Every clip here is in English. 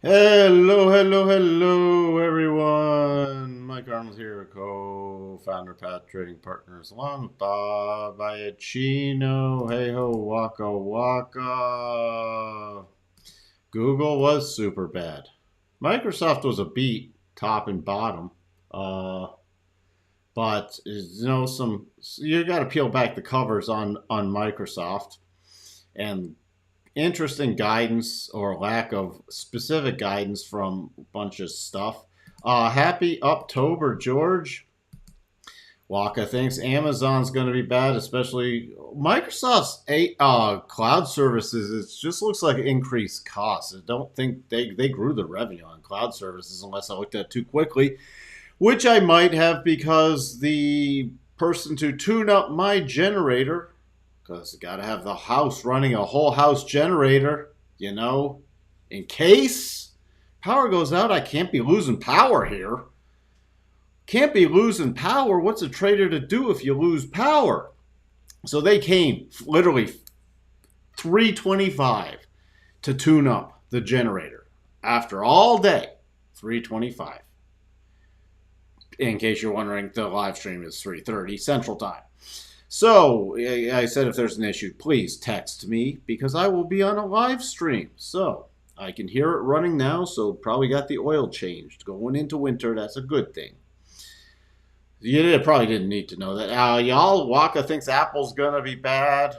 Hello, everyone. Mike Arnold here, co-founder, Path Trading Partners, along with Bob Iacchino. Hey ho, waka waka. Google was super bad. Microsoft was a beat, top and bottom. Uh, but you got to peel back the covers on Microsoft, and interesting guidance or lack of specific guidance from a bunch of stuff. Happy October, George. Waka thinks Amazon's going to be bad, especially Microsoft's cloud services. It just looks like increased costs. I don't think they grew the revenue on cloud services unless I looked at it too quickly, which I might have because the person to tune up my generator, because you got to have the house running a whole house generator, in case power goes out. I can't be losing power here. Can't be losing power. What's a trader to do if you lose power? So they came literally 325 to tune up the generator after all day. 325. In case you're wondering, the live stream is 3:30 Central Time. So I said, if there's an issue, please text me because I will be on a live stream. So I can hear it running now. So probably got the oil changed going into winter. That's a good thing. You probably didn't need to know that. Y'all, Waka thinks Apple's going to be bad.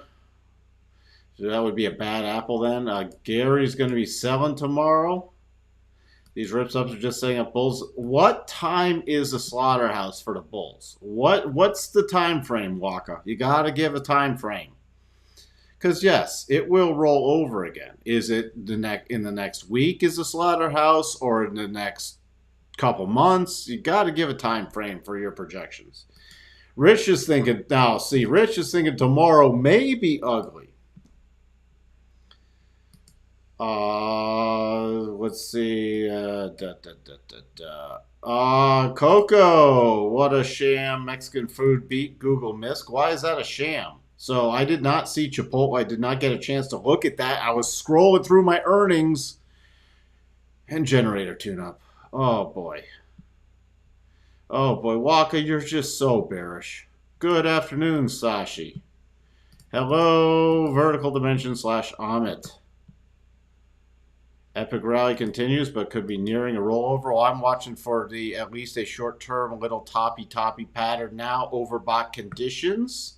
So that would be a bad Apple then. Gary's going to be selling tomorrow. These rips-ups are just setting up bulls. What time is the slaughterhouse for the bulls? What's the time frame, Waka? You got to give a time frame. Because, yes, it will roll over again. Is it in the next week is the slaughterhouse, or in the next couple months? You got to give a time frame for your projections. Rich is thinking tomorrow may be ugly. Let's see. Coco, what a sham. Mexican food beat Google Misc. Why is that a sham? So I did not see Chipotle. I did not get a chance to look at that. I was scrolling through my earnings and generator tune-up. Oh, boy. Oh, boy. Waka, you're just so bearish. Good afternoon, Sashi. Hello, Vertical Dimension / Amit. Epic rally continues, but could be nearing a rollover. Well, I'm watching for at least a short-term little toppy pattern now. Overbought conditions.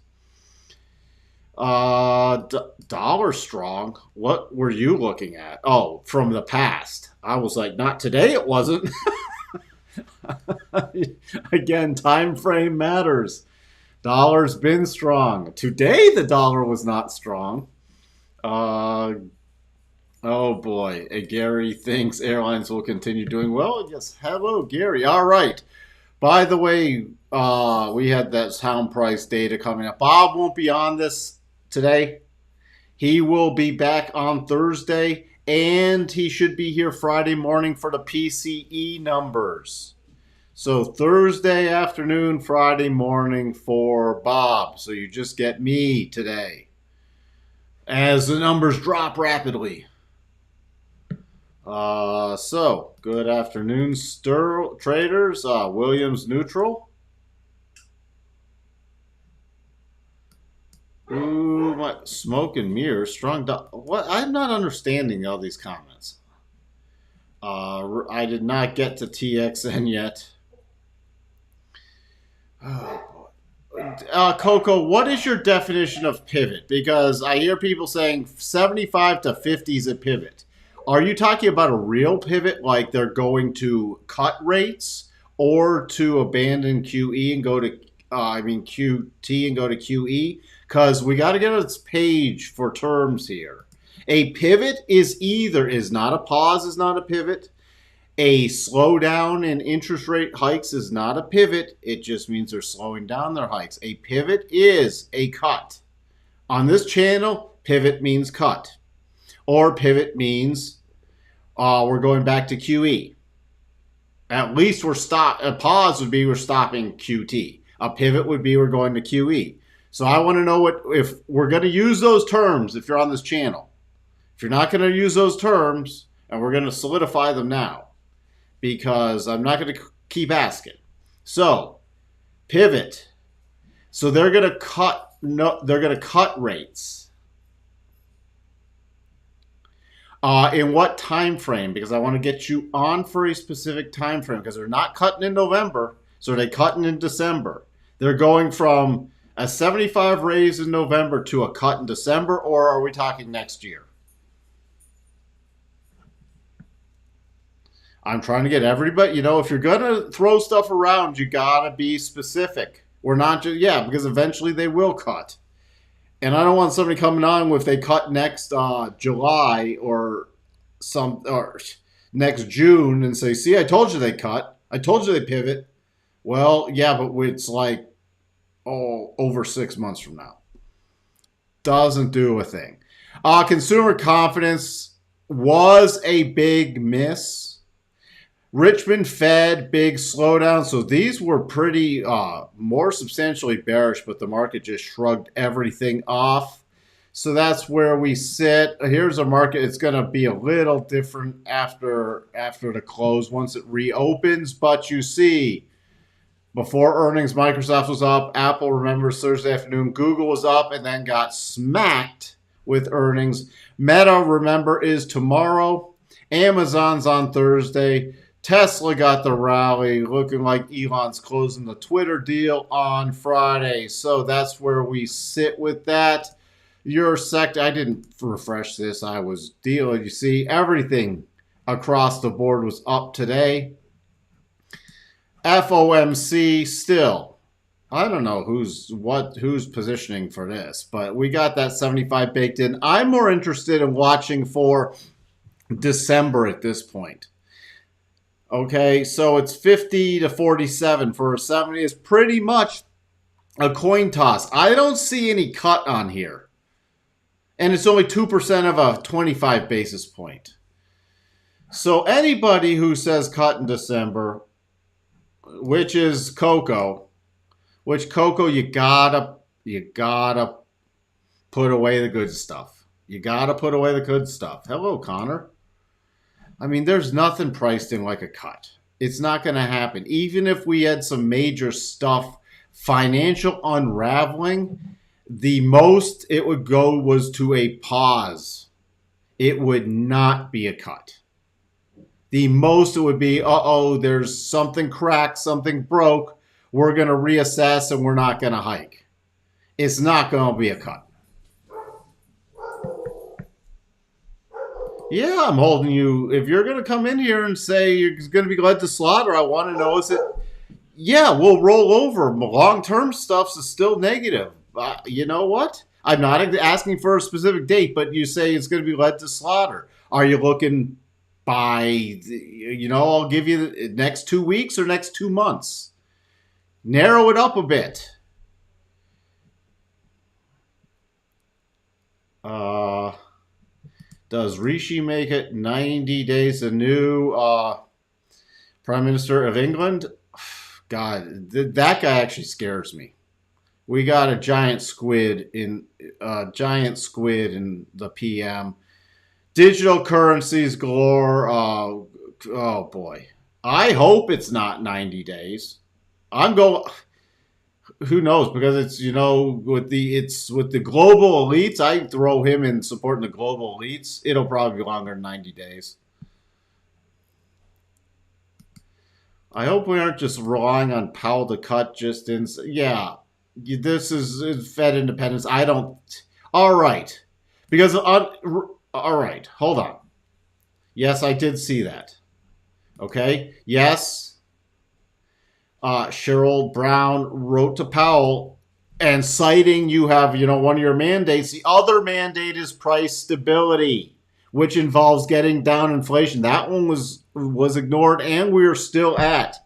Dollar strong. What were you looking at? Oh, from the past. I was like, not today. It wasn't. Again, time frame matters. Dollar's been strong. Today, the dollar was not strong. Oh boy, Gary thinks airlines will continue doing well. Yes, hello Gary. All right. By the way, we had that sound price data coming up. Bob won't be on this today. He will be back on Thursday, and he should be here Friday morning for the PCE numbers. So Thursday afternoon, Friday morning for Bob. So you just get me today as the numbers drop rapidly. So good afternoon, traders. Williams neutral. Ooh, my smoke and mirrors. Strong. What? I'm not understanding all these comments. I did not get to TXN yet. Oh boy. Coco, what is your definition of pivot? Because I hear people saying 75 to 50 is a pivot. Are you talking about a real pivot, like they're going to cut rates, or to abandon QE and go to, QT and go to QE? Because we got to get on this page for terms here. A pivot is not a pause, is not a pivot. A slowdown in interest rate hikes is not a pivot. It just means they're slowing down their hikes. A pivot is a cut. On this channel, pivot means cut. Or pivot means we're going back to QE. At least a pause would be we're stopping QT. A pivot would be we're going to QE. So I want to know if we're going to use those terms if you're on this channel. If you're not going to use those terms, And we're going to solidify them now because I'm not going to keep asking. So, pivot. So they're going to cut. No, they're going to cut rates. In what time frame? Because I want to get you on for a specific time frame. Because they're not cutting in November, so they're cutting in December. They're going from a 75 raise in November to a cut in December, or are we talking next year? I'm trying to get everybody, if you're going to throw stuff around, you got to be specific. We're not just, because eventually they will cut. And I don't want somebody coming on if they cut next July or next June and say, see, I told you they cut. I told you they pivot. Well, yeah, but it's like, over 6 months from now. Doesn't do a thing. Consumer confidence was a big miss. Richmond Fed, big slowdown. So these were pretty more substantially bearish, but the market just shrugged everything off. So that's where we sit. Here's a market. It's going to be a little different after the close once it reopens. But you see, before earnings, Microsoft was up. Apple, remember, Thursday afternoon. Google was up and then got smacked with earnings. Meta, remember, is tomorrow. Amazon's on Thursday. Tesla got the rally, looking like Elon's closing the Twitter deal on Friday. So that's where we sit with that. Your sector, I didn't refresh this. I was dealing. You see, everything across the board was up today. FOMC still, I don't know who's positioning for this, but we got that 75 baked in. I'm more interested in watching for December at this point. Okay, so it's 50 to 47 for a 70. It's pretty much a coin toss. I don't see any cut on here. And it's only 2% of a 25 basis point. So anybody who says cut in December, which is Coco, you gotta put away the good stuff. You gotta put away the good stuff. Hello, Connor. I mean, there's nothing priced in like a cut. It's not going to happen. Even if we had some major stuff, financial unraveling, the most it would go was to a pause. It would not be a cut. The most it would be, there's something cracked, something broke. We're going to reassess and we're not going to hike. It's not going to be a cut. Yeah, I'm holding you. If you're going to come in here and say you're going to be led to slaughter, I want to know, is it? Yeah, we'll roll over. Long-term stuff is still negative. You know what? I'm not asking for a specific date, but you say it's going to be led to slaughter. Are you looking by, I'll give you the next 2 weeks or next 2 months? Narrow it up a bit. Does Rishi make it 90 days a new Prime Minister of England? God, that guy actually scares me. We got a giant squid in the PM. Digital currencies galore. Oh boy. I hope it's not 90 days. Who knows? Because it's with the global elites, I throw him in supporting the global elites. It'll probably be longer than 90 days. I hope we aren't just relying on Powell to cut just in. Yeah, this is Fed independence. I don't. All right, because all right, hold on. Yes, I did see that. Okay. Yes. Cheryl Brown wrote to Powell and citing you have, one of your mandates. The other mandate is price stability, which involves getting down inflation. That one was ignored, and we're still at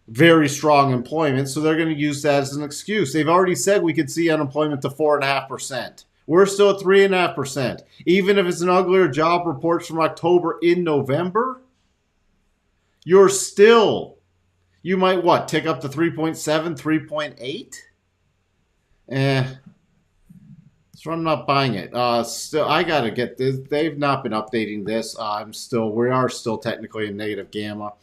very strong employment. So they're going to use that as an excuse. They've already said we could see unemployment to 4.5%. We're still at 3.5%. Even if it's an uglier job reports from October in November, you're still... You might, tick up to 3.7, 3.8? So I'm not buying it. Still, I gotta get this. They've not been updating this. We are still technically in negative gamma.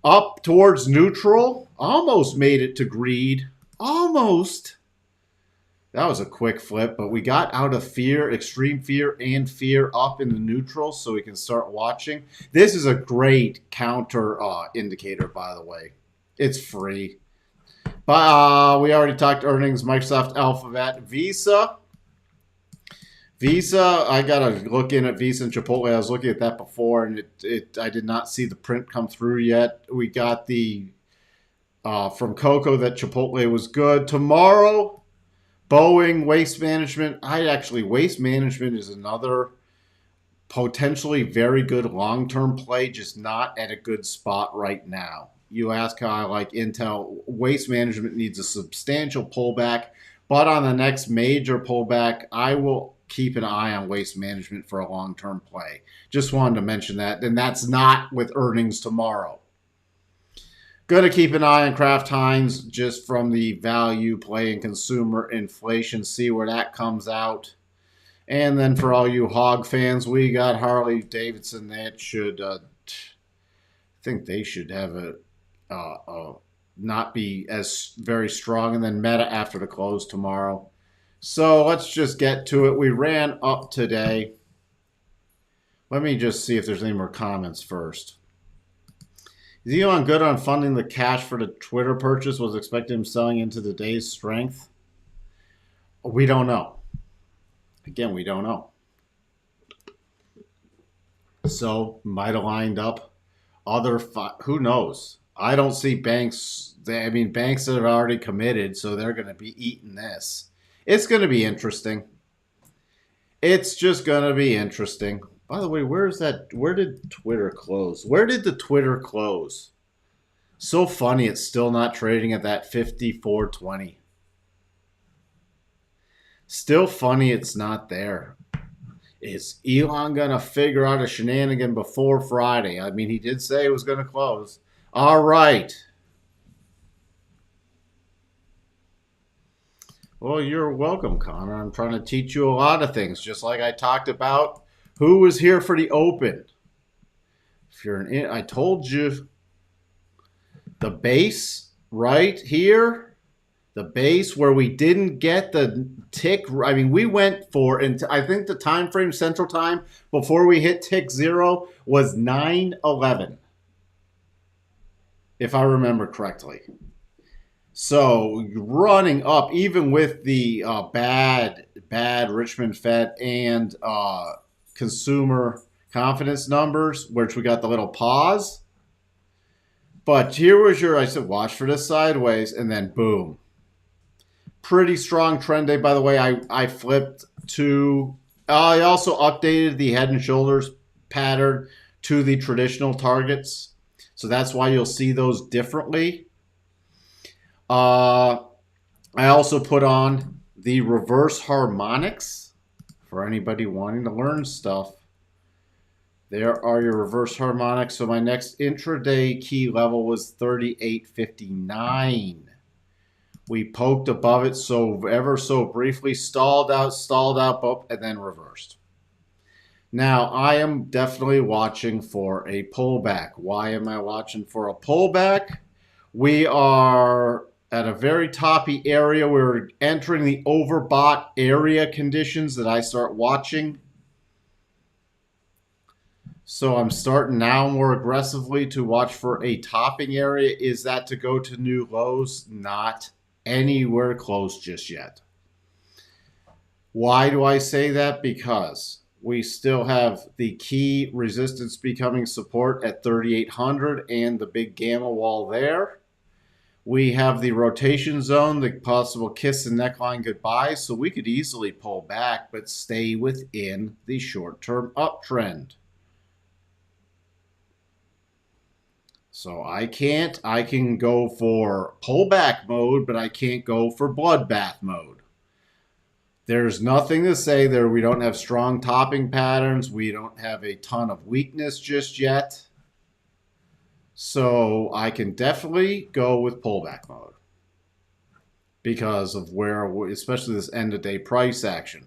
Up towards neutral. Almost made it to greed. Almost. That was a quick flip, but we got out of fear, extreme fear, and fear up in the neutral, so we can start watching. This is a great counter indicator, by the way. It's free. But we already talked earnings, Microsoft, Alphabet, Visa. Visa, I gotta look in at Visa and Chipotle. I was looking at that before, and I did not see the print come through yet. We got the from Coco that Chipotle was good. Tomorrow, Boeing, Waste Management. Waste Management is another potentially very good long-term play, just not at a good spot right now. You ask how I like Intel. Waste Management needs a substantial pullback, but on the next major pullback, I will keep an eye on Waste Management for a long-term play. Just wanted to mention that, and that's not with earnings tomorrow. Going to keep an eye on Kraft Heinz just from the value play and consumer inflation, see where that comes out. And then for all you hog fans, we got Harley Davidson. That should, I think they should have not be as very strong. And then Meta after the close tomorrow. So let's just get to it. We ran up today. Let me just see if there's any more comments first. Is Elon good on funding the cash for the Twitter purchase? Was expected him selling into the day's strength? We don't know. Again, we don't know. So, might have lined up other, who knows? I don't see banks, banks that are already committed, so they're going to be eating this. It's going to be interesting. It's just going to be interesting. By the way, where did Twitter close? Where did the Twitter close? So funny, it's still not trading at that 54.20. Still funny it's not there. Is Elon going to figure out a shenanigan before Friday? I mean, he did say it was going to close. All right. Well, you're welcome, Connor. I'm trying to teach you a lot of things, just like I talked about who was here for the open. If you're I told you the base right here, the base where we didn't get the tick. I mean, we went for, and I think the time frame Central Time before we hit tick 0 was 9/11, if I remember correctly. So running up, even with the bad Richmond Fed and consumer confidence numbers, which we got the little pause. But here was I said, watch for this sideways, and then boom. Pretty strong trend day, by the way. I flipped to, I also updated the head and shoulders pattern to the traditional targets. So that's why you'll see those differently. I also put on the reverse harmonics for anybody wanting to learn stuff. There are your reverse harmonics. So my next intraday key level was 38.59. We poked above it ever so briefly, stalled out, and then reversed. Now, I am definitely watching for a pullback. Why am I watching for a pullback? We are at a very toppy area. We're entering the overbought area conditions that I start watching. So I'm starting now more aggressively to watch for a topping area. Is that to go to new lows? Not anywhere close just yet. Why do I say that? Because we still have the key resistance becoming support at 3,800 and the big gamma wall there. We have the rotation zone, the possible kiss and neckline goodbye, so we could easily pull back but stay within the short-term uptrend. So I can go for pullback mode, but I can't go for bloodbath mode. There's nothing to say there. We don't have strong topping patterns. We don't have a ton of weakness just yet. So I can definitely go with pullback mode because of where, especially this end of day price action.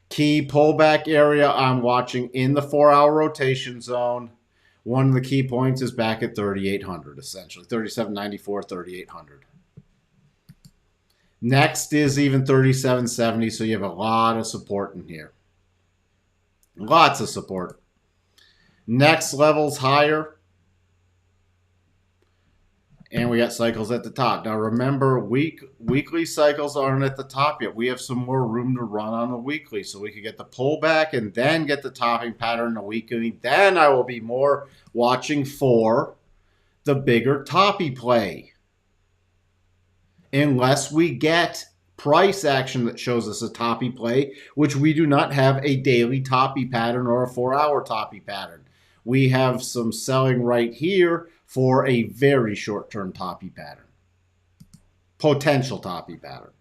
Key pullback area I'm watching in the 4-hour rotation zone. One of the key points is back at 3,800, essentially. 3,794, 3,800. Next is even 3,770, so you have a lot of support in here. Lots of support. Next level's higher. And we got cycles at the top. Now remember, weekly cycles aren't at the top yet. We have some more room to run on the weekly. So we could get the pullback and then get the topping pattern in the weekly. Then I will be more watching for the bigger toppy play. Unless we get price action that shows us a toppy play, which we do not have a daily toppy pattern or a 4-hour toppy pattern. We have some selling right here for a very short-term toppy pattern. Potential toppy pattern.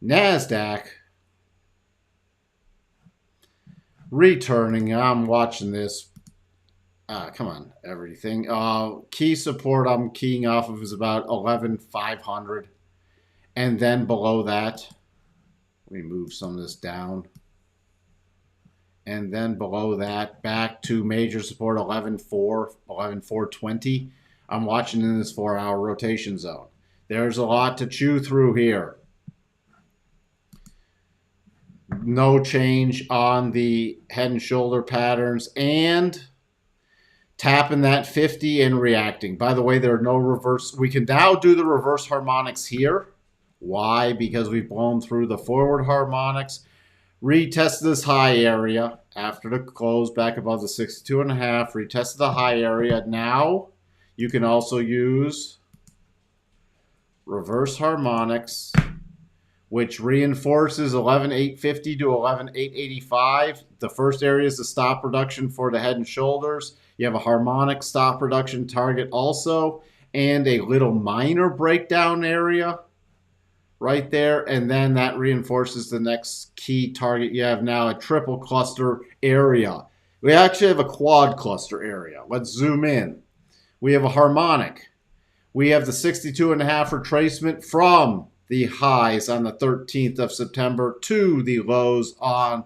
NASDAQ returning. I'm watching this. Come on, everything. Key support I'm keying off of is about 11,500. And then below that, let me move some of this down. And then below that, back to major support 11,400, 11,420. I'm watching in this 4-hour rotation zone. There's a lot to chew through here. No change on the head and shoulder patterns, and tapping that 50 and reacting. By the way, there are no reverse. We can now do the reverse harmonics here. Why? Because we've blown through the forward harmonics. Retested this high area after the close back above the 62.5. Retested the high area. Now you can also use reverse harmonics, which reinforces 11,850 to 11,885. The first area is the stop reduction for the head and shoulders. You have a harmonic stop reduction target also, and a little minor breakdown area right there. And then that reinforces the next key target. You have now a triple cluster area. We actually have a quad cluster area. Let's zoom in. We have a harmonic. We have the 62.5 retracement from the highs on the 13th of September to the lows on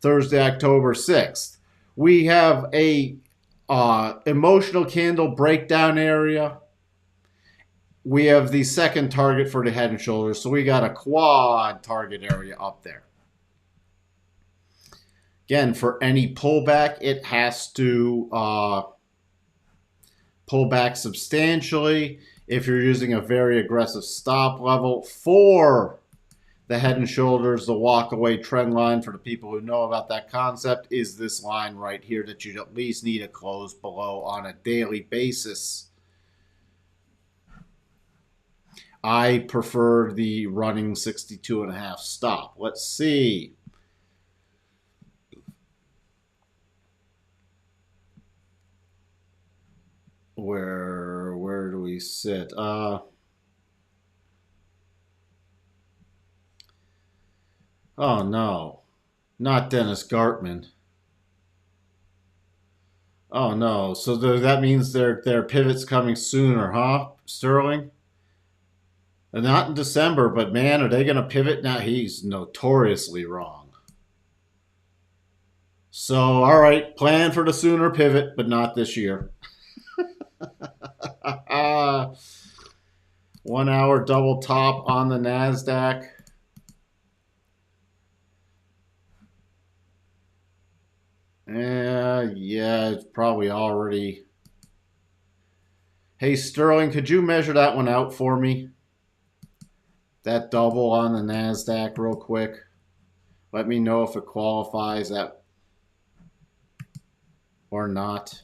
Thursday, October 6th. We have a emotional candle breakdown area. We have the second target for the head and shoulders. So we got a quad target area up there. Again, for any pullback, it has to pull back substantially. If you're using a very aggressive stop level for the head and shoulders, the walk away trend line, for the people who know about that concept, is this line right here that you'd at least need to close below on a daily basis. I prefer the running 62.5 stop. Let's see. Where do we sit? Oh no, not Dennis Gartman. Oh no, so that means their pivot's coming sooner, huh, Sterling? And not in December, but man, are they going to pivot now? He's notoriously wrong. So, all right, plan for the sooner pivot, but not this year. 1 hour double top on the NASDAQ. Yeah, it's probably already. Hey, Sterling, could you measure that one out for me? That double on the NASDAQ real quick. Let me know if it qualifies that or not.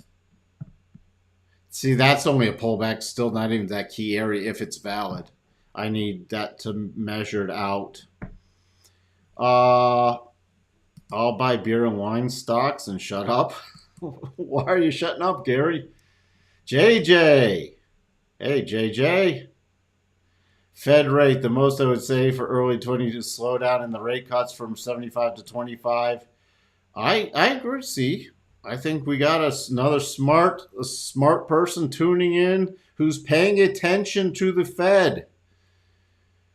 See, that's only a pullback, still not even that key area if it's valid. I need that to measure it out. I'll buy beer and wine stocks and shut up. Why are you shutting up, Gary? JJ. Hey, JJ. Fed rate, the most I would say for early 20 to slow down in the rate cuts from 75 to 25. I agree, see. I think we got another smart person tuning in who's paying attention to the Fed.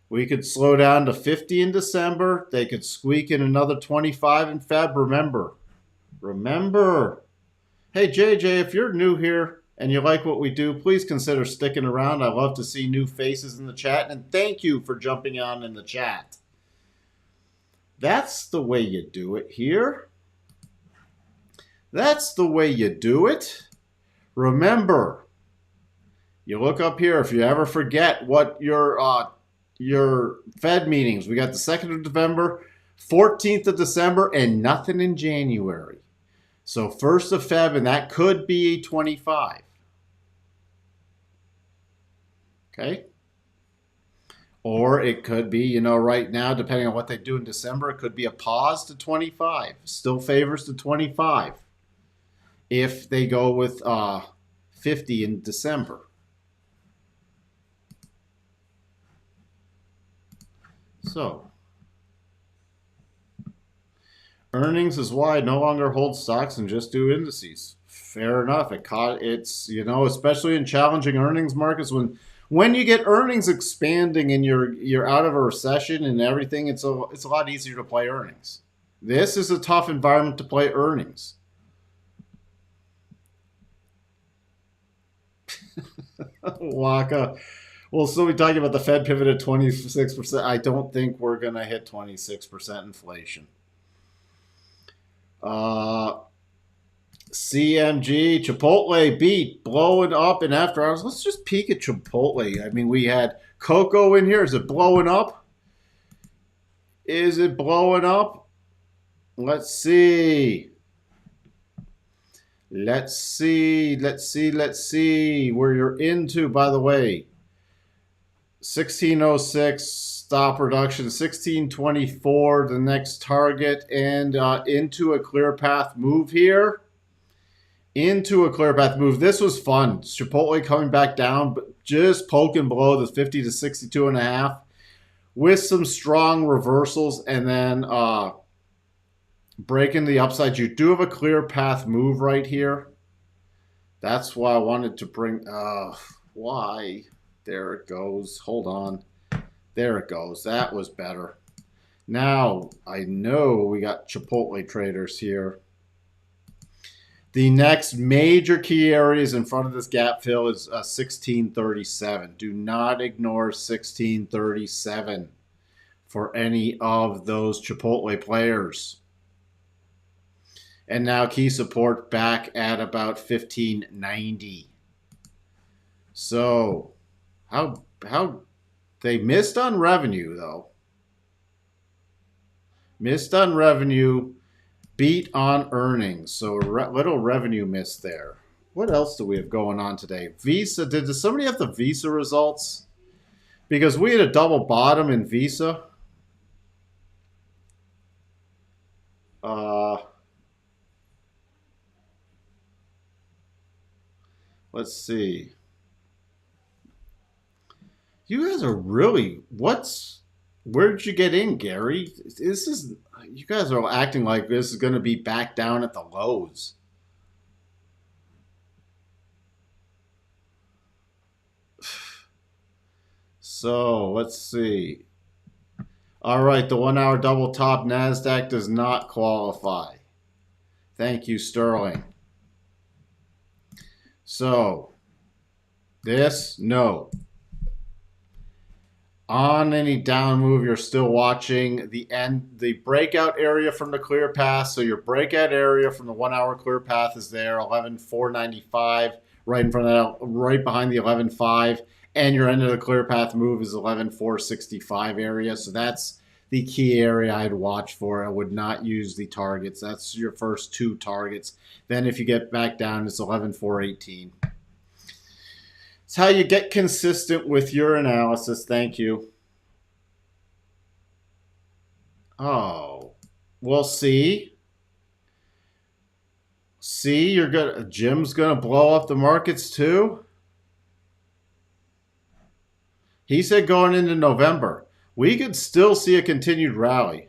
We could slow down to 50 in December. They could squeak in another 25 in Feb. Remember. Hey, JJ, if you're new here and you like what we do, please consider sticking around. I love to see new faces in the chat. And thank you for jumping on in the chat. That's the way you do it here. That's the way you do it. Remember, you look up here. If you ever forget what your Fed meetings, we got the 2nd of November, 14th of December, and nothing in January. So 1st of Feb, and that could be 25. Okay? Or it could be, you know, right now, depending on what they do in December, it could be a pause to 25. Still favors to 25 if they go with 50 in December. So, earnings is why I no longer hold stocks and just do indices. Fair enough. It's, you know, especially in challenging earnings markets, when you get earnings expanding and you're out of a recession and everything, it's a lot easier to play earnings. This is a tough environment to play earnings. Waka. We'll still be talking about the Fed pivot at 26%. I don't think we're going to hit 26% inflation. CMG, Chipotle beat, blowing up and after hours. Let's just peek at Chipotle. I mean, we had Coco in here. Is it blowing up? Is it blowing up? Let's see. Let's see where you're into, by the way. 1606 stop reduction, 1624 the next target, and into a clear path move here. Into a clear path move. This was fun. Chipotle coming back down, but just poking below the 50 to 62.5 with some strong reversals, and then breaking the upside. You do have a clear path move right here. That's why I wanted to bring. Why? There it goes. Hold on. There it goes. That was better. Now, I know we got Chipotle traders here. The next major key areas in front of this gap fill is 1637. Do not ignore 1637 for any of those Chipotle players. And now key support back at about 1590. So, how they missed on revenue, though. Missed on revenue, beat on earnings. So little revenue miss there. What else do we have going on today? Visa, did somebody have the Visa results? Because we had a double bottom in Visa. Let's see. You guys are really, where did you get in, Gary? You guys are acting like this is going to be back down at the lows. So, let's see. All right, the 1 hour double top NASDAQ does not qualify. Thank you, Sterling. So, no. On any down move, you're still watching the breakout area from the clear path. So your breakout area from the 1 hour clear path is there, 11,495, right in front of that, right behind the 11,5, and your end of the clear path move is 11,465 area. So that's the key area I'd watch for. I would not use the targets. That's your first two targets. Then if you get back down, it's 11,418. It's how you get consistent with your analysis. Thank you. Oh, well, see, Jim's gonna blow up the markets too. He said going into November, we could still see a continued rally.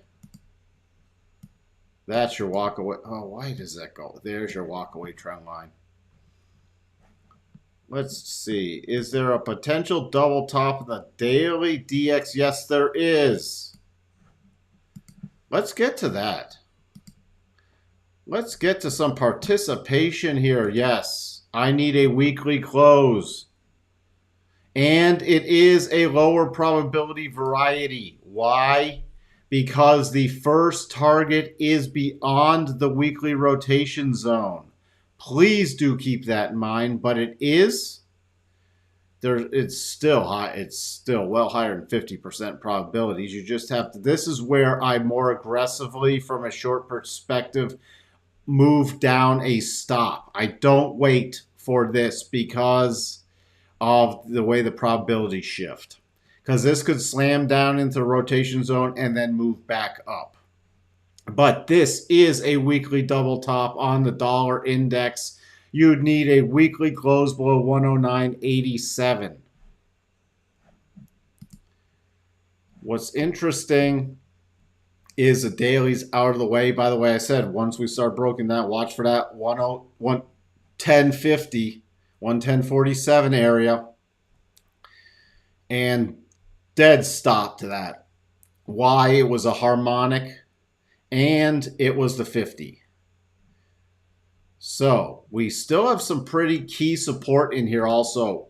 That's your walk away. Oh, why does that go? There's your walk away trend line. Let's see. Is there a potential double top of the daily DX? Yes, there is. Let's get to that. Let's get to some participation here. Yes, I need a weekly close. And it is a lower probability variety. Why? Because the first target is beyond the weekly rotation zone. Please do keep that in mind, but it is it's still high. It's still well higher than 50% probabilities. You just have to, this is where I more aggressively, from a short perspective, move down a stop. I don't wait for this because of the way the probabilities shift. Because this could slam down into the rotation zone and then move back up. But this is a weekly double top on the dollar index. You'd need a weekly close below 109.87. What's interesting is the daily's out of the way. By the way, I said once we start broken that, watch for that 110.50, 110.47 area. And dead stop to that. Why? It was a harmonic and it was the 50. So we still have some pretty key support in here also.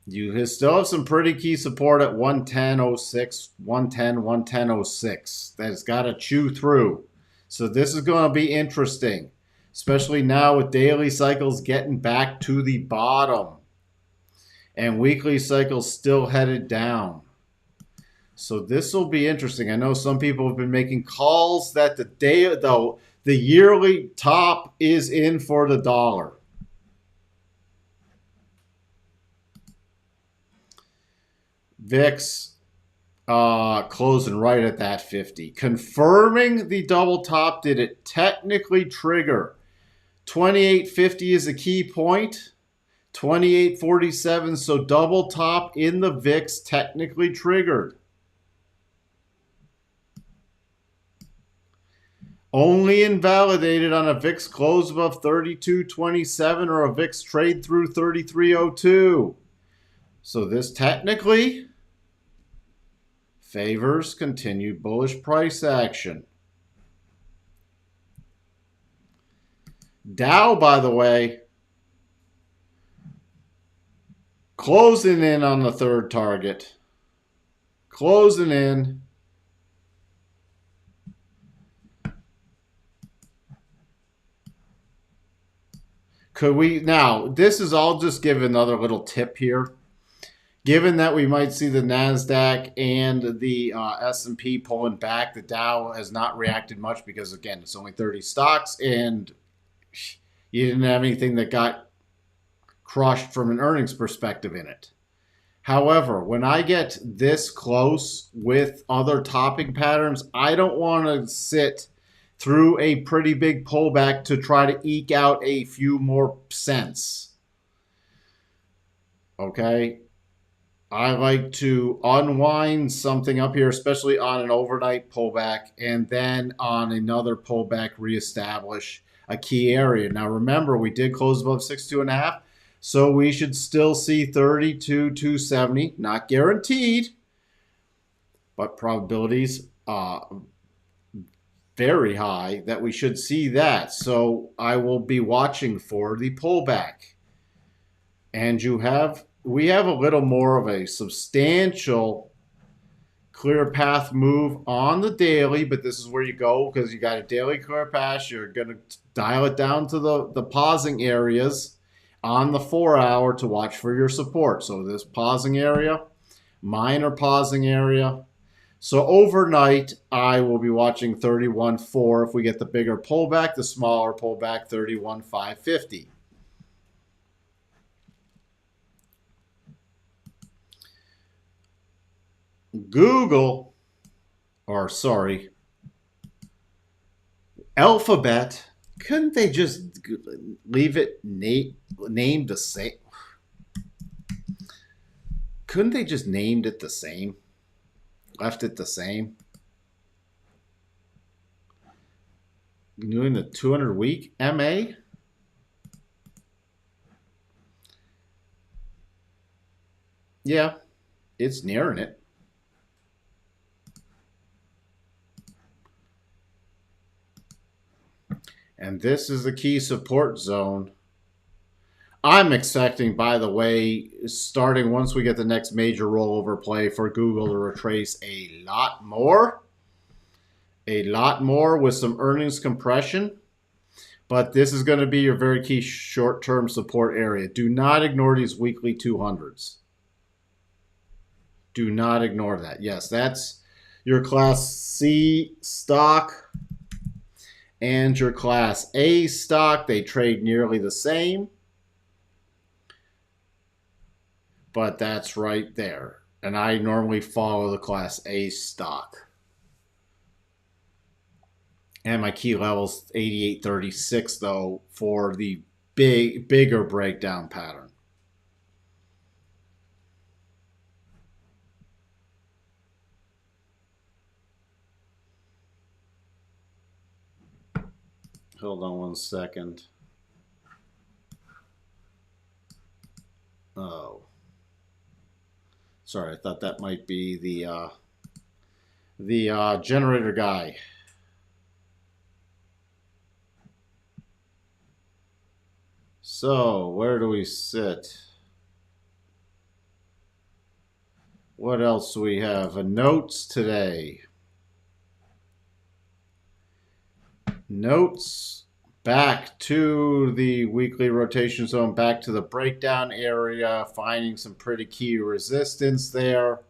You still have some pretty key support at 110.06, 110, 110.06. That's got to chew through. So this is going to be interesting, especially now with daily cycles getting back to the bottom and weekly cycles still headed down. So this will be interesting. I know some people have been making calls that the yearly top is in for the dollar. VIX closing right at that 50. Confirming the double top, did it technically trigger? 28.50 is a key point. 28.47, so double top in the VIX technically triggered. Only invalidated on a VIX close above 32.27 or a VIX trade through 33.02. So this technically favors continued bullish price action. Dow, by the way, closing in on the third target. Closing in. Could we, now, this is, I'll just give another little tip here. Given that we might see the NASDAQ and the S&P pulling back, the Dow has not reacted much because, again, it's only 30 stocks and you didn't have anything that got crushed from an earnings perspective in it. However, when I get this close with other topping patterns, I don't want to sit through a pretty big pullback to try to eke out a few more cents. Okay? I like to unwind something up here, especially on an overnight pullback, and then on another pullback, reestablish a key area. Now, remember, we did close above 62.5, so we should still see 32,270. Not guaranteed, but probabilities very high that we should see that. So I will be watching for the pullback. And we have a little more of a substantial clear path move on the daily, but this is where you go because you got a daily clear path. You're going to dial it down to the pausing areas on the 4-hour to watch for your support. So this pausing area, minor pausing area. So overnight, I will be watching 31.4. If we get the bigger pullback, the smaller pullback, 31.550. Google, or sorry, Alphabet, couldn't they just leave it named the same? Couldn't they just named it the same? Left it the same? Doing the 200-week MA? Yeah, it's nearing it. And this is the key support zone. I'm expecting, by the way, starting once we get the next major rollover play, for Google to retrace a lot more with some earnings compression. But this is going to be your very key short-term support area. Do not ignore these weekly 200s. Do not ignore that. Yes, that's your Class C stock and your Class A stock. They trade nearly the same. But that's right there. And I normally follow the Class A stock. And my key level's 88.36 though for the bigger breakdown pattern. Hold on one second. Oh. Sorry, I thought that might be the generator guy. So, where do we sit? What else do we have? Notes today. Notes back to the weekly rotation zone, back to the breakdown area, finding some pretty key resistance there.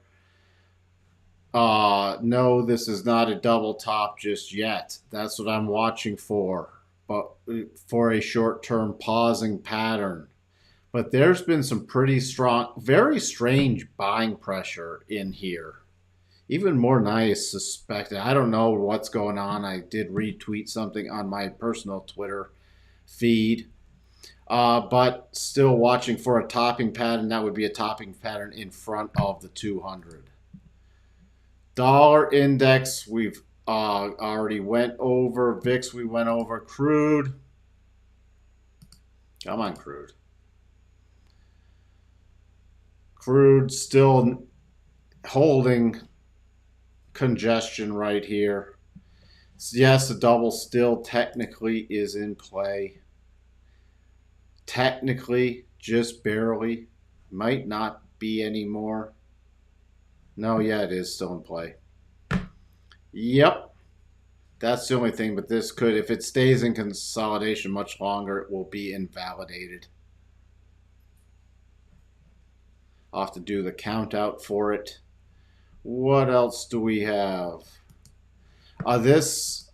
No, this is not a double top just yet. That's what I'm watching for, but for a short-term pausing pattern. But there's been some pretty strong, very strange buying pressure in here. Even more than I suspected. I don't know what's going on. I did retweet something on my personal Twitter feed. But still watching for a topping pattern. That would be a topping pattern in front of the 200. Dollar index, we've already went over. VIX, we went over. Crude. Come on, crude. Crude still holding congestion right here. Yes, the double still technically is in play. Technically, just barely. Might not be anymore. No, yeah, it is still in play. Yep. That's the only thing, but this could, if it stays in consolidation much longer, it will be invalidated. I'll have to do the count out for it. What else do we have? This,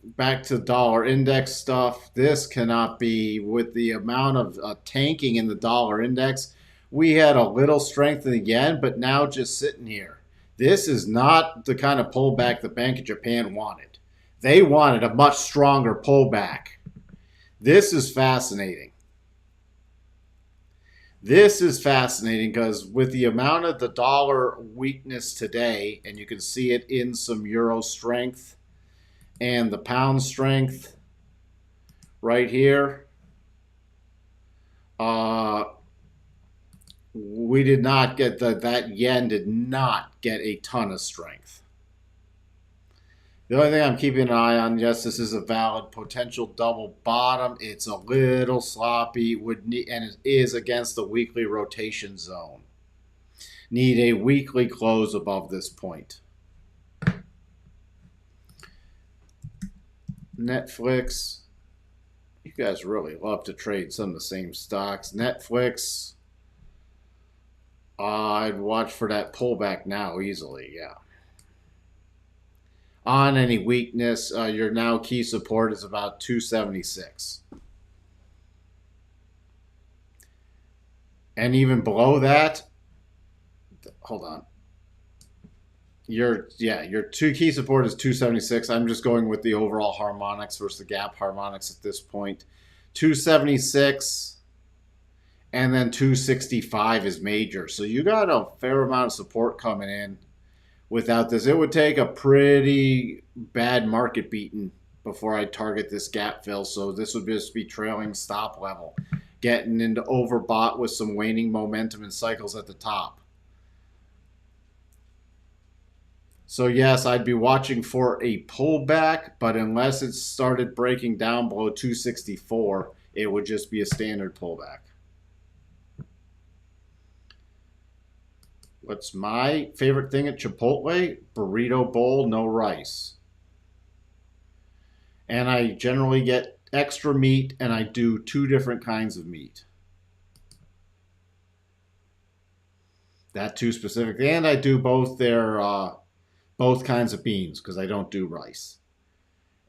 back to dollar index stuff, this cannot be, with the amount of tanking in the dollar index. We had a little strength in the yen, but now just sitting here. This is not the kind of pullback the Bank of Japan wanted. They wanted a much stronger pullback. This is fascinating. This is fascinating because with the amount of the dollar weakness today, and you can see it in some euro strength and the pound strength right here, we did not get that yen did not get a ton of strength. The only thing I'm keeping an eye on, yes, this is a valid potential double bottom. It's a little sloppy, and it is against the weekly rotation zone. Need a weekly close above this point. Netflix. You guys really love to trade some of the same stocks. Netflix. I'd watch for that pullback now easily, yeah. On any weakness, your now key support is about 276. And even below that, hold on. Your two key support is 276. I'm just going with the overall harmonics versus the gap harmonics at this point. 276 and then 265 is major. So you got a fair amount of support coming in. Without this, it would take a pretty bad market beating before I target this gap fill. So this would just be trailing stop level. getting into overbought with some waning momentum and cycles at the top. So yes, I'd be watching for a pullback, but unless it started breaking down below 264, it would just be a standard pullback. What's my favorite thing at Chipotle? Burrito bowl, no rice. And I generally get extra meat, and I do 2 different kinds of meat. That too specific. And I do both both kinds of beans because I don't do rice.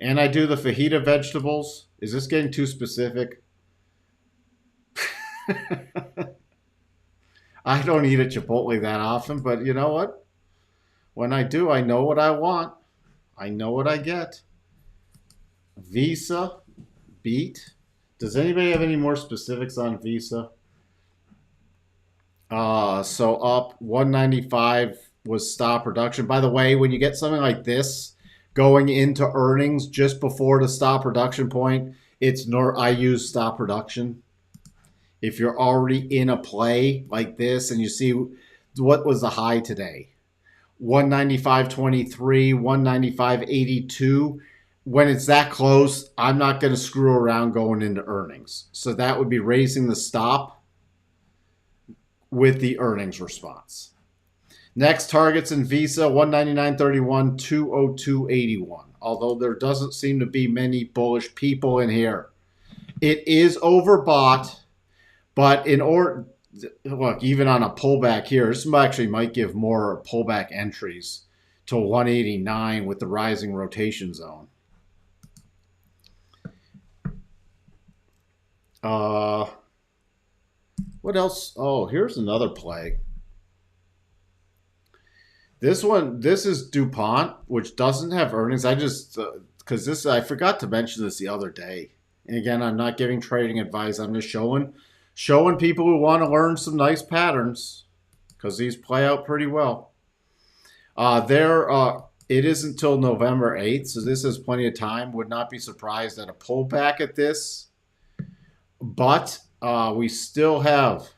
And I do the fajita vegetables. Is this getting too specific? I don't eat at Chipotle that often, but you know what? When I do, I know what I want. I know what I get. Visa, beet. Does anybody have any more specifics on Visa? So up 195 was stop production. By the way, when you get something like this going into earnings just before the stop production point, I use stop production. If you're already in a play like this and you see what was the high today, 195.23, 195.82. When it's that close, I'm not going to screw around going into earnings. So that would be raising the stop with the earnings response. Next targets in Visa, 199.31, 202.81. Although there doesn't seem to be many bullish people in here. It is overbought, but look, even on a pullback here, this actually might give more pullback entries to 189 with the rising rotation zone. What else? Oh, here's another play. This is DuPont, which doesn't have earnings. Because I forgot to mention this the other day. And again, I'm not giving trading advice. I'm just showing people who want to learn some nice patterns, because these play out pretty well. It isn't until November 8th, so this has plenty of time. Would not be surprised at a pullback at this. But we still have,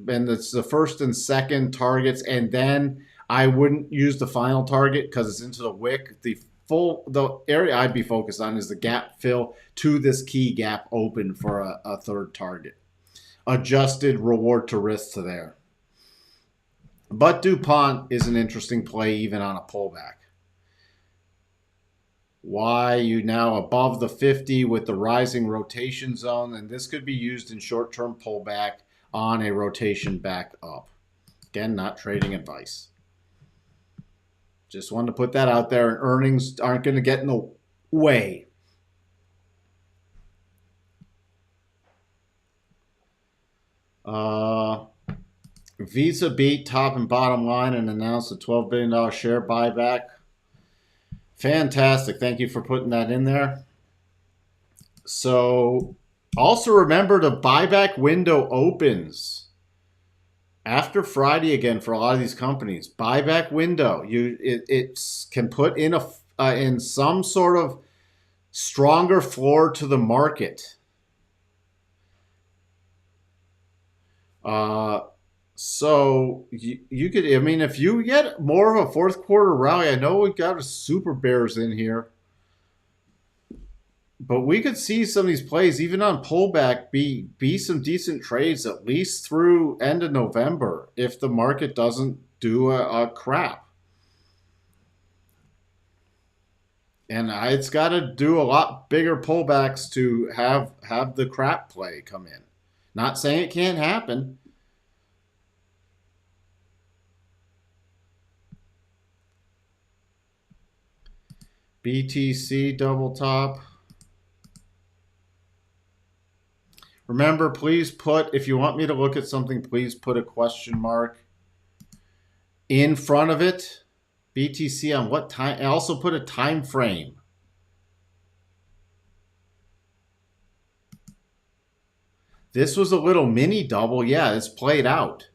and it's the first and second targets, and then I wouldn't use the final target because it's into the wick. The area I'd be focused on is the gap fill to this key gap open for a third target. Adjusted reward to risk to there. But DuPont is an interesting play even on a pullback. Why you now above the 50 with the rising rotation zone, and this could be used in short-term pullback on a rotation back up. Again, not trading advice. Just wanted to put that out there, and earnings aren't going to get in the way. Visa beat top and bottom line and announced a $12 billion share buyback. Fantastic. Thank you for putting that in there. So also remember the buyback window opens after Friday again for a lot of these companies. Buyback window. It can put in in some sort of stronger floor to the market. So you could, I mean, if you get more of a fourth quarter rally, I know we got a super bears in here, but we could see some of these plays, even on pullback, be some decent trades at least through end of November if the market doesn't do a crap. And it's got to do a lot bigger pullbacks to have the crap play come in. Not saying it can't happen. BTC double top. Remember, please if you want me to look at something, please put a question mark in front of it. BTC on what time? I also put a time frame. This was a little mini double. Yeah, it's played out.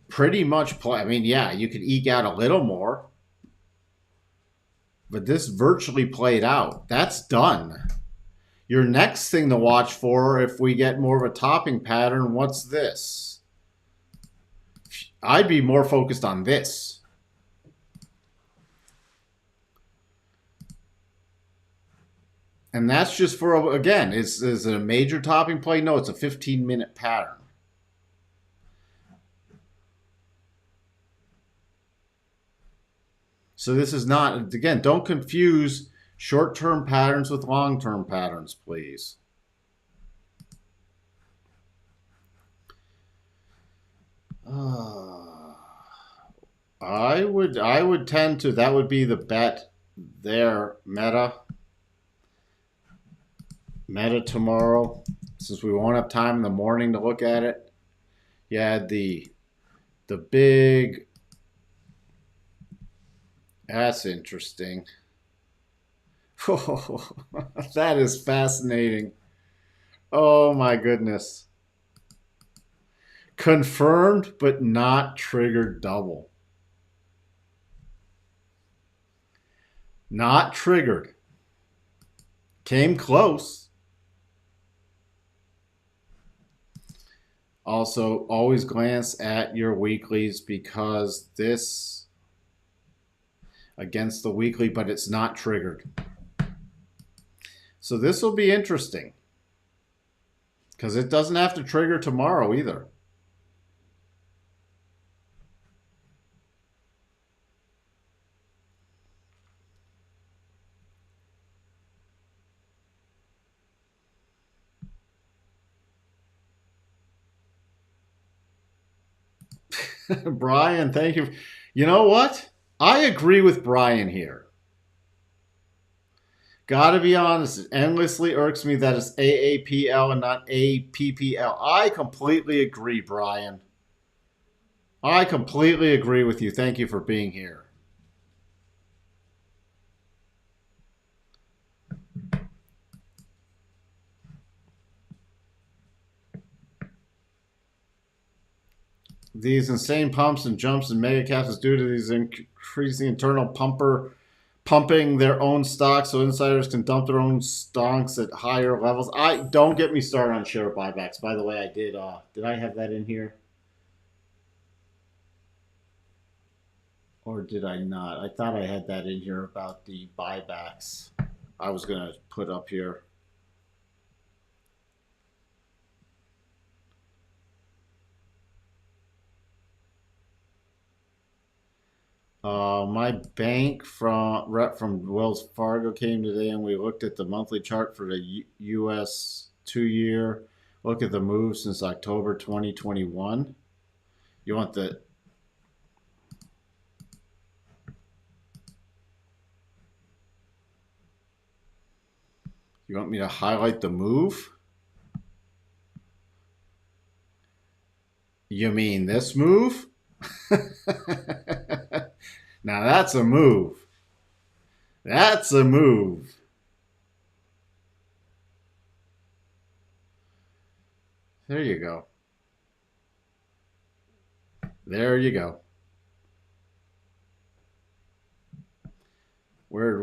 Pretty much play. I mean, yeah, you could eke out a little more. But this virtually played out. That's done. Your next thing to watch for, if we get more of a topping pattern, what's this? I'd be more focused on this. And that's just for, again, is it a major topping play? No, it's a 15-minute pattern. So this is not, again, don't confuse short-term patterns with long-term patterns, please. I would tend to, that would be the bet there, Meta tomorrow, since we won't have time in the morning to look at it. You had the big, that's interesting. Oh, that is fascinating. Oh my goodness. Confirmed but not triggered double. Not triggered. Came close. Also, always glance at your weeklies because this against the weekly, but it's not triggered. So this will be interesting because it doesn't have to trigger tomorrow either. Brian, thank you. You know what? I agree with Brian here. Gotta be honest, it endlessly irks me that it's AAPL and not APPL. I completely agree, Brian. I completely agree with you. Thank you for being here. These insane pumps and jumps and mega caps is due to these increasing internal pumping their own stocks so insiders can dump their own stocks at higher levels. Don't get me started on share buybacks. By the way, I did I have that in here? Or did I not? I thought I had that in here about the buybacks. I was going to put up here. My bank rep from Wells Fargo came today and we looked at the monthly chart for the U.S. 2-year. Look at the move since October 2021. You want the... You want me to highlight the move? You mean this move? Now that's a move. That's a move. There you go. There you go. Where did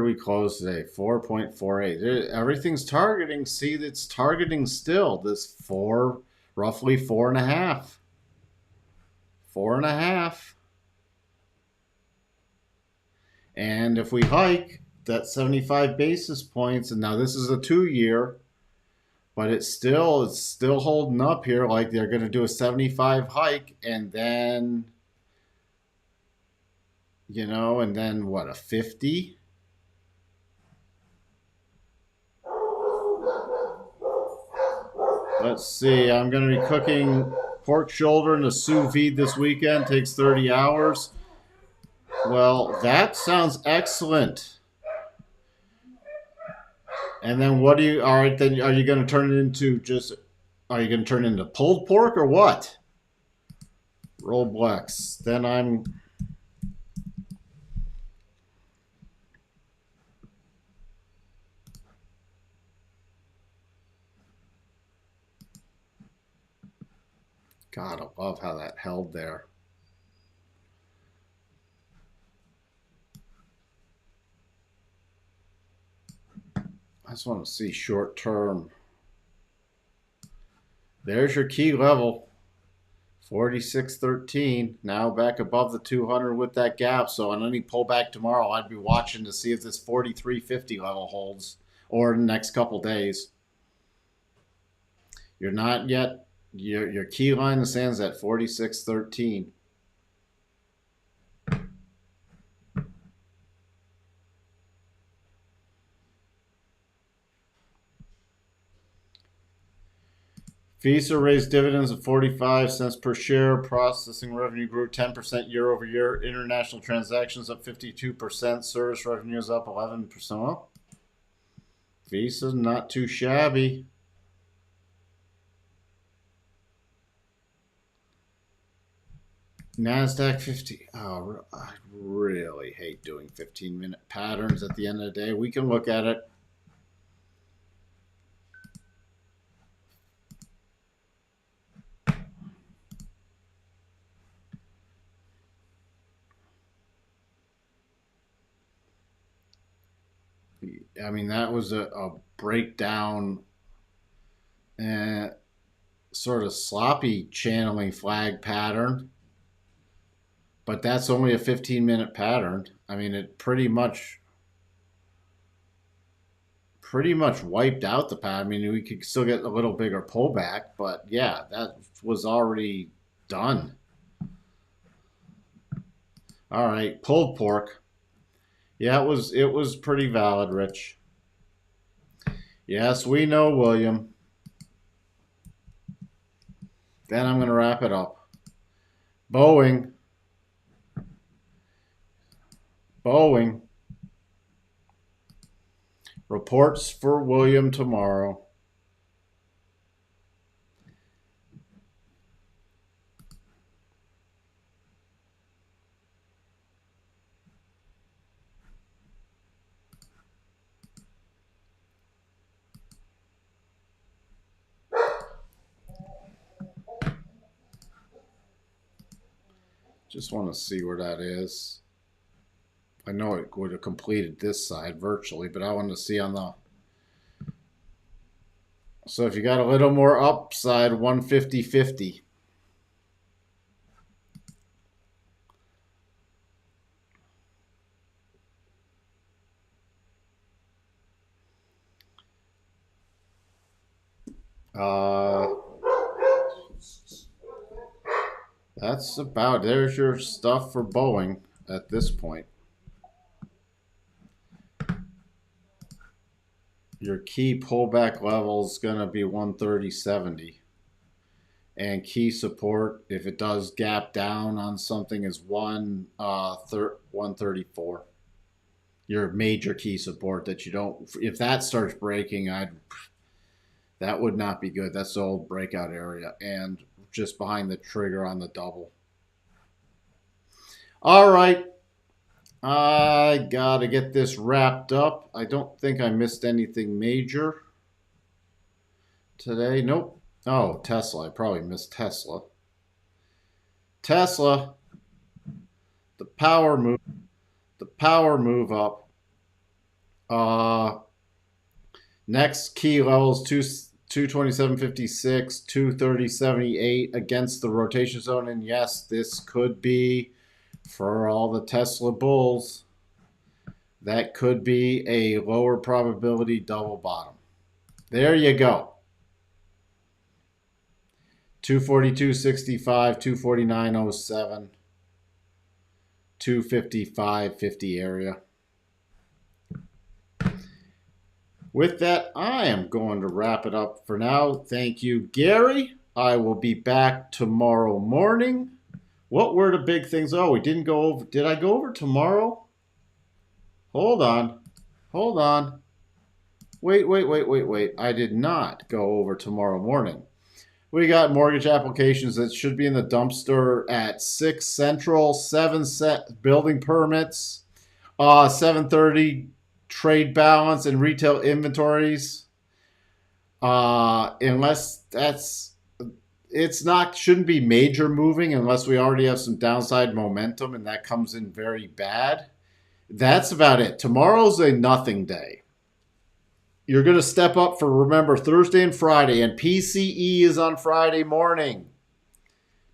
we close today? 4.48. Everything's targeting. See, it's targeting still. This roughly 4.5. 4.5. And if we hike, that's 75 basis points. And now this is a 2-year, but it's still holding up here. Like they're going to do a 75 hike, and then, you know, and then what, a 50? Let's see. I'm going to be cooking pork shoulder in a sous vide this weekend. Takes 30 hours. Well, that sounds excellent. And then what do you, all right, then are you going to turn it into are you going to turn it into pulled pork or what? Roblex. Then I'm, God, I love how that held there. I just want to see short term. There's your key level. 46.13, now back above the 200 with that gap. So on any pullback tomorrow, I'd be watching to see if this 43.50 level holds, or in the next couple days. You're not yet. Your key line in the sand's at 46.13. Visa raised dividends of 45 cents per share. Processing revenue grew 10% year over year. International transactions up 52%. Service revenue is up 11%. Well, Visa's not too shabby. NASDAQ 50. Oh, I really hate doing 15-minute patterns at the end of the day. We can look at it. I mean, that was a breakdown and sort of sloppy channeling flag pattern. But that's only a 15-minute pattern. I mean, it pretty much wiped out the pattern. I mean, we could still get a little bigger pullback, but yeah, that was already done. All right, pulled pork. Yeah, it was pretty valid, Rich. Yes, we know, William. Then I'm going to wrap it up. Boeing. Reports for William tomorrow. Just want to see where that is. I know it would have completed this side virtually, but I want to see on the... So if you got a little more upside, 150.50. That's about... There's your stuff for Boeing at this point. Your key pullback level is going to be 130.70. And key support, if it does gap down on something, is 134. Your major key support that you don't... If that starts breaking, that would not be good. That's the old breakout area. And just behind the trigger on the double. All right. I got to get this wrapped up. I don't think I missed anything major today. Nope. Oh, Tesla. I probably missed Tesla. Tesla. The power move up. Next key levels 227.56, 230.78 against the rotation zone. And yes, this could be, for all the Tesla bulls, that could be a lower probability double bottom. There you go. 242.65, 249.07, 255.50 area. With that, I am going to wrap it up for now. Thank you, Gary. I will be back tomorrow morning. What were the big things? Oh, we didn't go over. Did I go over tomorrow? Hold on. Wait. I did not go over tomorrow morning. We got mortgage applications that should be in the dumpster at 6 Central, 7 building permits, 7:30 trade balance and retail inventories. Unless shouldn't be major moving unless we already have some downside momentum and that comes in very bad. That's about it. Tomorrow's a nothing day. You're going to step up for, remember, Thursday and Friday, and PCE is on Friday morning.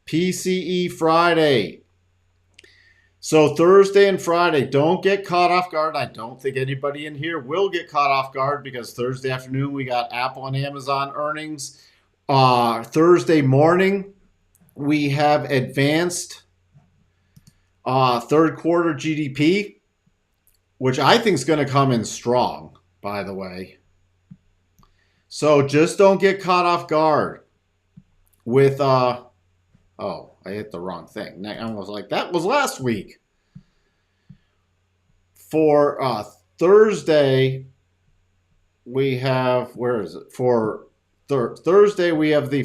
PCE Friday. So Thursday and Friday, don't get caught off guard. I don't think anybody in here will get caught off guard because Thursday afternoon we got Apple and Amazon earnings. Thursday morning we have advanced third quarter GDP, which I think is going to come in strong, by the way. So just don't get caught off guard with oh, I hit the wrong thing. I was like, that was last week. For Thursday, we have, where is it? For Thursday, we have the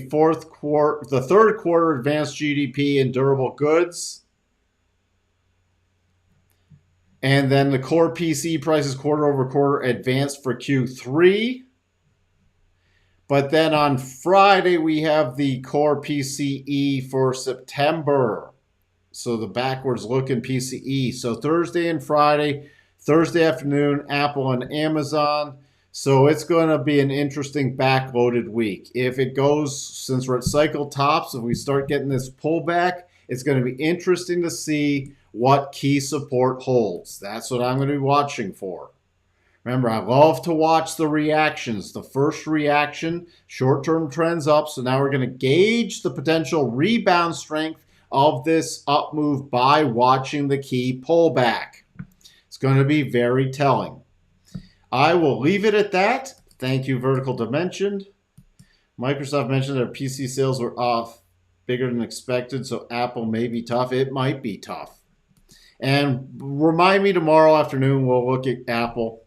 third quarter advanced GDP and durable goods. And then the core PC prices quarter over quarter advanced for Q3. But then on Friday, we have the core PCE for September. So the backwards looking PCE. So Thursday and Friday, Thursday afternoon, Apple and Amazon. So it's going to be an interesting backloaded week. If it goes, since we're at cycle tops, if we start getting this pullback, it's going to be interesting to see what key support holds. That's what I'm going to be watching for. Remember, I love to watch the reactions. The first reaction, short-term trends up. So now we're going to gauge the potential rebound strength of this up move by watching the key pullback. It's going to be very telling. I will leave it at that. Thank you, Vertical Dimension. Microsoft mentioned their PC sales were off bigger than expected, so Apple may be tough. It might be tough. And remind me tomorrow afternoon, we'll look at Apple.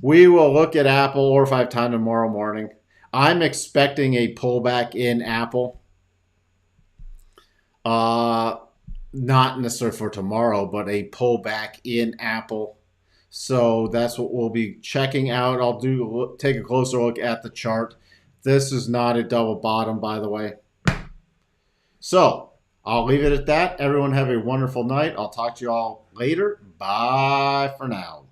We will look at Apple, or if I have time tomorrow morning. I'm expecting a pullback in Apple. Not necessarily for tomorrow, but a pullback in Apple. So that's what we'll be checking out. I'll take a closer look at the chart. This is not a double bottom, by the way. So I'll leave it at that. Everyone have a wonderful night. I'll talk to you all later. Bye for now.